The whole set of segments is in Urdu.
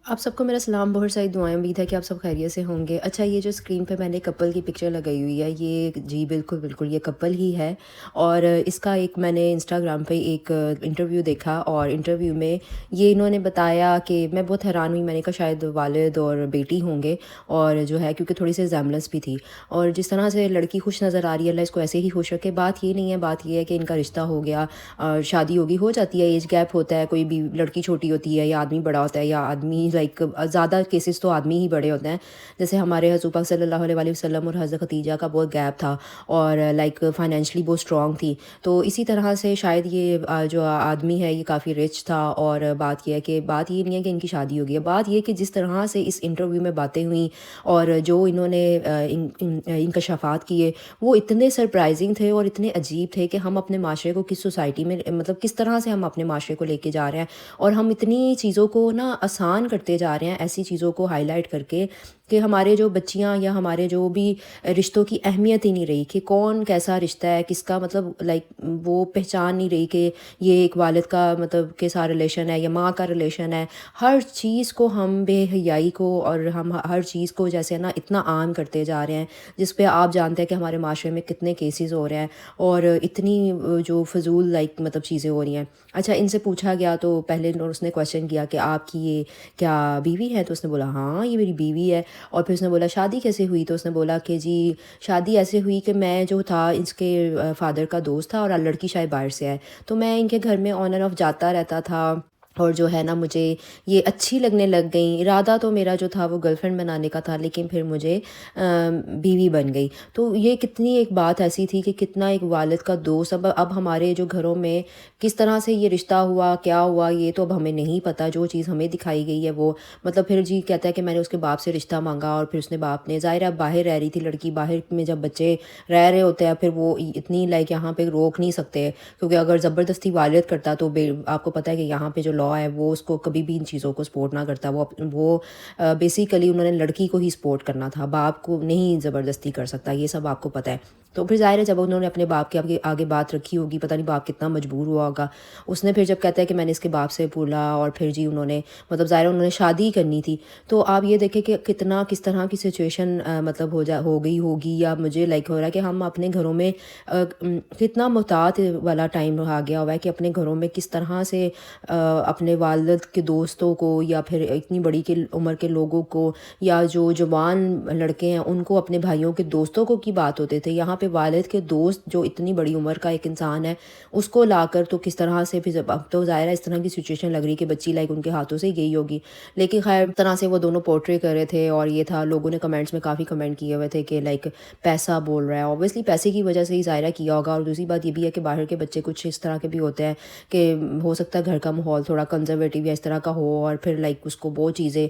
آپ سب کو میرا سلام، بہت ساری دعائیں، امید ہے کہ آپ سب خیریت سے ہوں گے۔ اچھا، یہ جو اسکرین پہ میں نے کپل کی پکچر لگائی ہوئی ہے، یہ جی بالکل بالکل یہ کپل ہی ہے۔ اور اس کا ایک میں نے انسٹاگرام پہ ایک انٹرویو دیکھا، اور انٹرویو میں یہ انہوں نے بتایا کہ میں بہت حیران ہوئی، میں نے کہا شاید والد اور بیٹی ہوں گے، اور جو ہے کیونکہ تھوڑی سی ریزیمبلنس بھی تھی، اور جس طرح سے لڑکی خوش نظر آ رہی ہے، اللہ اس کو ایسے ہی خوش رکھے۔ بات یہ نہیں ہے، بات یہ ہے کہ ان کا رشتہ ہو گیا، شادی ہوگی، ہو جاتی ہے، ایج گیپ ہوتا ہے، کوئی بھی لڑکی چھوٹی ہوتی ہے یا آدمی بڑا ہوتا ہے، یا آدمی لائک زیادہ کیسز تو آدمی ہی بڑے ہوتے ہیں، جیسے ہمارے حضور پاک صلی اللہ علیہ وسلم اور حضرت خدیجہ کا بہت گیپ تھا، اور لائک فائنینشلی بہت اسٹرانگ تھی۔ تو اسی طرح سے شاید یہ جو آدمی ہے یہ کافی رچ تھا، اور بات یہ ہے کہ بات یہ نہیں ہے کہ ان کی شادی ہو گئی ہے، بات یہ کہ جس طرح سے اس انٹرویو میں باتیں ہوئیں اور جو انہوں نے انکشافات کیے، وہ اتنے سرپرائزنگ تھے اور اتنے عجیب تھے کہ ہم اپنے معاشرے کو کس سوسائٹی میں مطلب کس طرح سے ہم اپنے معاشرے کو لے کے جا رہے ہیں، اور ہم اتنی چیزوں کو نا آسان کرتے جا رہے ہیں، ایسی چیزوں کو ہائی لائٹ کر کے کہ ہمارے جو بچیاں یا ہمارے جو بھی رشتوں کی اہمیت ہی نہیں رہی کہ کون کیسا رشتہ ہے، کس کا مطلب لائک وہ پہچان نہیں رہی کہ یہ ایک والد کا مطلب کے ساتھ ریلیشن ہے یا ماں کا ریلیشن ہے۔ ہر چیز کو ہم بے حیائی کو اور ہم ہر چیز کو جیسے نا اتنا عام کرتے جا رہے ہیں، جس پہ آپ جانتے ہیں کہ ہمارے معاشرے میں کتنے کیسز ہو رہے ہیں، اور اتنی جو فضول لائک مطلب چیزیں ہو رہی ہیں۔ اچھا، ان سے پوچھا گیا تو پہلے اس نے کویشچن کیا کہ آپ کی یہ کیا بیوی ہے؟ تو اس نے بولا ہاں یہ میری بیوی ہے۔ اور پھر اس نے بولا شادی کیسے ہوئی؟ تو اس نے بولا کہ جی شادی ایسے ہوئی کہ میں جو تھا اس کے فادر کا دوست تھا، اور لڑکی شاید باہر سے ہے، تو میں ان کے گھر میں آن اینڈ آف جاتا رہتا تھا، اور جو ہے نا مجھے یہ اچھی لگنے لگ گئیں۔ ارادہ تو میرا جو تھا وہ گرل فرینڈ بنانے کا تھا، لیکن پھر مجھے بیوی بن گئی۔ تو یہ کتنی ایک بات ایسی تھی کہ کتنا ایک والد کا دوست، اب ہمارے جو گھروں میں کس طرح سے یہ رشتہ ہوا، کیا ہوا، یہ تو اب ہمیں نہیں پتہ۔ جو چیز ہمیں دکھائی گئی ہے وہ مطلب پھر جی کہتا ہے کہ میں نے اس کے باپ سے رشتہ مانگا، اور پھر اس نے باپ نے ظاہر ہے باہر رہ رہی تھی لڑکی، باہر میں جب بچے رہ رہے ہوتے ہیں پھر وہ اتنی لائک یہاں پہ روک نہیں سکتے، کیونکہ اگر زبردستی والد کرتا تو آپ کو پتہ ہے کہ یہاں پہ جو لا ہے وہ اس کو کبھی بھی ان چیزوں کو سپورٹ نہ کرتا۔ وہ بیسیکلی انہوں نے لڑکی کو ہی سپورٹ کرنا تھا، باپ کو نہیں زبردستی کر سکتا، یہ سب آپ کو پتہ ہے۔ تو پھر ظاہر ہے جب انہوں نے اپنے باپ کے آگے بات رکھی ہوگی، پتہ نہیں باپ کتنا مجبور ہوا ہوگا، اس نے پھر جب کہتا ہے کہ میں نے اس کے باپ سے بولا، اور پھر جی انہوں نے مطلب ظاہر انہوں نے شادی کرنی تھی۔ تو آپ یہ دیکھیں کہ کتنا کس طرح کی سچویشن مطلب ہو گئی ہوگی، یا مجھے لائک ہو رہا ہے کہ ہم اپنے گھروں میں کتنا محتاط والا ٹائم آ گیا ہوا ہے کہ اپنے گھروں میں کس طرح سے اپنے والد کے دوستوں کو، یا پھر اتنی بڑی کے عمر کے لوگوں کو، یا جو جوان لڑکے ہیں ان کو اپنے بھائیوں کے دوستوں کو کی بات ہوتے تھے، یہاں پہ والد کے دوست جو اتنی بڑی عمر کا ایک انسان ہے اس کو لا کر تو کس طرح سے پھر اب تو ظاہر ہے اس طرح کی سچویشن لگ رہی کہ بچی لائک ان کے ہاتھوں سے ہی گئی ہوگی، لیکن خیر طرح سے وہ دونوں پورٹری کر رہے تھے، اور یہ تھا لوگوں نے کمنٹس میں کافی کمنٹ کیے ہوئے تھے کہ لائک پیسہ بول رہا ہے، اوبویسلی پیسے کی وجہ سے ہی ظاہرہ کیا ہوگا۔ اور دوسری بات یہ بھی ہے کہ باہر کے بچے کچھ اس طرح کے بھی ہوتے ہیں کہ ہو سکتا ہے گھر کا ماحول تھوڑا کنزرویٹو یا اس طرح کا ہو، اور پھر لائک اس کو وہ چیزیں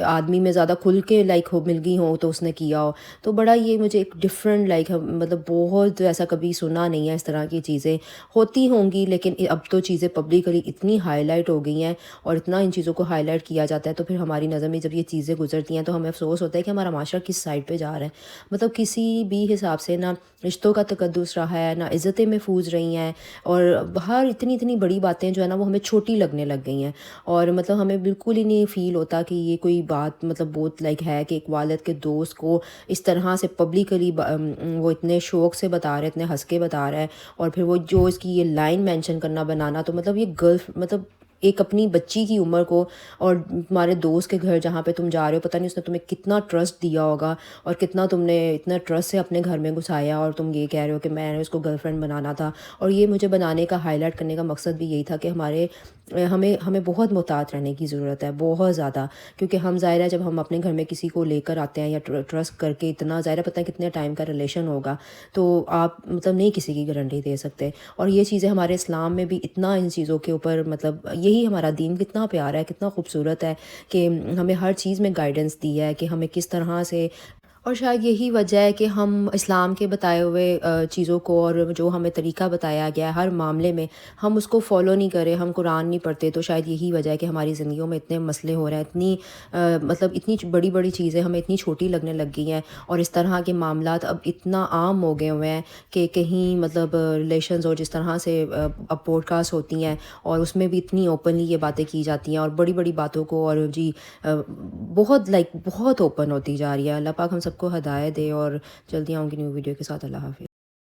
آدمی میں زیادہ کھل کے لائک ہو مل گئی ہوں تو اس نے کیا ہو۔ تو بڑا یہ مجھے ایک ڈفرینٹ لائک مطلب بہت ایسا کبھی سنا نہیں ہے، اس طرح کی چیزیں ہوتی ہوں گی، لیکن اب تو چیزیں پبلکلی اتنی ہائی لائٹ ہو گئی ہیں اور اتنا ان چیزوں کو ہائی لائٹ کیا جاتا ہے، تو پھر ہماری نظر میں جب یہ چیزیں گزرتی ہیں تو ہمیں افسوس ہوتا ہے کہ ہمارا معاشرہ کس سائڈ پہ جا رہا ہے۔ مطلب کسی بھی حساب سے نہ رشتوں کا تقدس رہا ہے، نہ عزتیں محفوظ رہی ہیں، اور ہر اتنی بڑی باتیں جو ہے نا وہ ہمیں چھوٹی لگنے لگ گئی ہیں، اور مطلب ہمیں بالکل ہی نہیں فیل ہوتا کہ یہ کوئی بات مطلب بہت لائک ہے کہ ایک والد کے دوست کو اس طرح سے پبلکلی وہ اتنے شوق سے بتا رہے، اتنے ہنس کے بتا رہا ہے، اور پھر وہ جو اس کی یہ لائن مینشن کرنا بنانا، تو مطلب یہ مطلب ایک اپنی بچی کی عمر کو، اور تمہارے دوست کے گھر جہاں پہ تم جا رہے ہو، پتہ نہیں اس نے تمہیں کتنا ٹرسٹ دیا ہوگا، اور کتنا تم نے اتنا ٹرسٹ سے اپنے گھر میں گھسایا، اور تم یہ کہہ رہے ہو کہ میں نے اس کو گرل فرینڈ بنانا تھا۔ اور یہ مجھے بنانے کا ہائی لائٹ کرنے کا مقصد بھی یہی تھا کہ ہمیں بہت محتاط رہنے کی ضرورت ہے، بہت زیادہ، کیونکہ ہم ظاہر ہے جب ہم اپنے گھر میں کسی کو لے کر آتے ہیں یا ٹرسٹ کر کے، اتنا ظاہر ہے پتہ ہے کتنے ٹائم کا ریلیشن ہوگا، تو آپ مطلب نہیں کسی کی گارنٹی دے سکتے۔ اور یہ چیزیں ہمارے اسلام میں بھی اتنا ان چیزوں کے اوپر مطلب یہی ہمارا دین کتنا پیارا ہے، کتنا خوبصورت ہے کہ ہمیں ہر چیز میں گائیڈنس دی ہے کہ ہمیں کس طرح سے اور شاید یہی وجہ ہے کہ ہم اسلام کے بتائے ہوئے چیزوں کو اور جو ہمیں طریقہ بتایا گیا ہے ہر معاملے میں ہم اس کو فالو نہیں کریں، ہم قرآن نہیں پڑھتے، تو شاید یہی وجہ ہے کہ ہماری زندگیوں میں اتنے مسئلے ہو رہے ہیں، مطلب اتنی بڑی بڑی چیزیں ہمیں اتنی چھوٹی لگنے لگ گئی ہیں، اور اس طرح کے معاملات اب اتنا عام ہو گئے ہوئے ہیں کہ کہیں مطلب ریلیشنز اور جس طرح سے اب پوڈ کاسٹ ہوتی ہیں اور اس میں بھی اتنی اوپنلی یہ باتیں کی جاتی ہیں اور بڑی بڑی باتوں کو، اور جی بہت بہت اوپن ہوتی جا رہی ہے۔ اللہ پاک ہم سب کو ہدایت دے، اور جلدی آؤں گی نیو ویڈیو کے ساتھ۔ اللہ حافظ۔